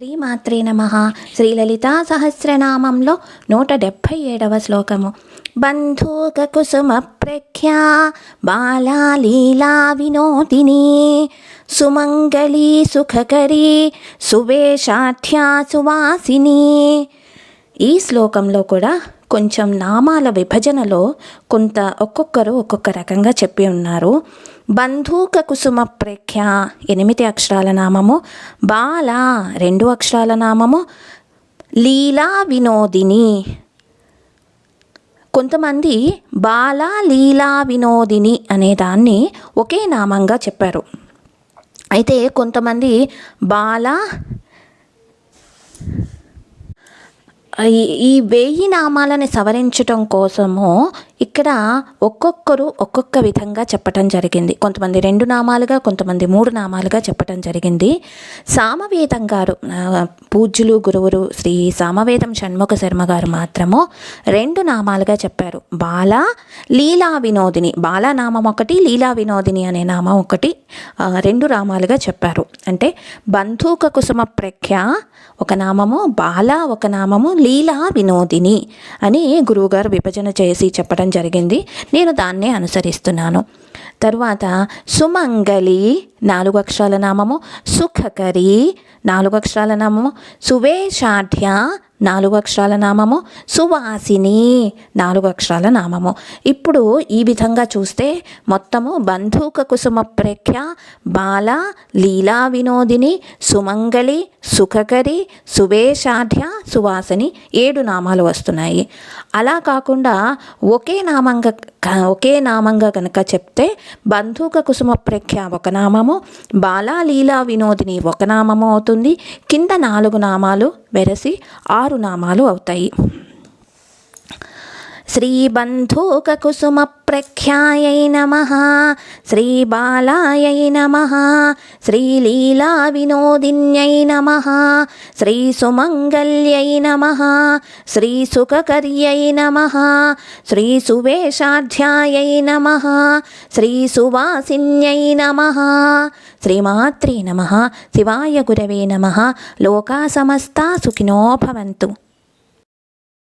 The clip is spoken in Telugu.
శ్రీమాత్రే నమః. శ్రీలలితా సహస్రనామంలో 177వ శ్లోకము. బంధూక కుసుమ ప్రఖ్యా బాలా లీలా వినోదిని సుమంగళీ సుఖకరీ సువేషాఢ్యా సువాసిని. ఈ శ్లోకంలో కూడా కొంచెం నామాల విభజనలో ఒక్కొక్కరు ఒక్కొక్క రకంగా చెప్పి ఉన్నారు. బంధూక కుసుమ ప్రేఖ్య 8 అక్షరాల నామము, బాల 2 అక్షరాల నామము, లీలా వినోదిని. కొంతమంది బాల లీలా వినోదిని అనే దాన్ని ఒకే నామంగా చెప్పారు. అయితే కొంతమంది బాల ఈ 1000 నామాలని సవరించటం కోసము ఇక్కడ ఒక్కొక్కరు ఒక్కొక్క విధంగా చెప్పటం జరిగింది. కొంతమంది 2 నామాలుగా, కొంతమంది 3 నామాలుగా చెప్పటం జరిగింది. సామవేదం గారు, పూజ్యులు గురువురు శ్రీ సామవేదం షణ్ముఖ శర్మ గారు మాత్రము 2 నామాలుగా చెప్పారు. బాల లీలా వినోదిని, బాల నామం ఒకటి, లీలా వినోదిని అనే నామం ఒకటి, 2 నామాలుగా చెప్పారు. అంటే బంధూక కుసుమ ప్రఖ్య ఒక నామము, బాల ఒక నామము, లీలా వినోదిని అని గురువుగారు విభజన చేసి చెప్పడం జరిగింది. నేను దాన్నే అనుసరిస్తున్నాను. తరువాత సుమంగళి 4 అక్షరాల నామము, సుఖకరి 4 అక్షరాల నామము, సువేషాఢ్య 4 అక్షరాల నామము, సువాసిని 4 అక్షరాల నామము. ఇప్పుడు ఈ విధంగా చూస్తే మొత్తము బంధూక కుసుమ ప్రేఖ్య బాల లీలా వినోదిని సుమంగళి సుఖకరి సువేషాఢ్య సువాసిని 7 నామాలు వస్తున్నాయి. అలా కాకుండా ఒకే నామంగా కనుక చెప్తే బంధూక కుసుమ ప్రేఖ్య ఒక నామము, బాలా లీలా వినోదిని ఒక నామము అవుతుంది. కింద 4 నామాలు వెరసి 6 నామాలు అవుతాయి. శ్రీబంధూక కుసుమ ప్రఖ్యాయై నమః, శ్రీబాలాయై నమః, శ్రీలీలా వినోదిన్యై నమః, శ్రీసుమంగళ్యై నమః, శ్రీసుఖకర్యై నమః, శ్రీసువేషాఢ్యాయై నమః, శ్రీసువాసిన్యై నమః. శ్రీమాత్రే నమః. శివాయ గురవే నమః. లోకా సమస్తా సుఖినో భవంతు.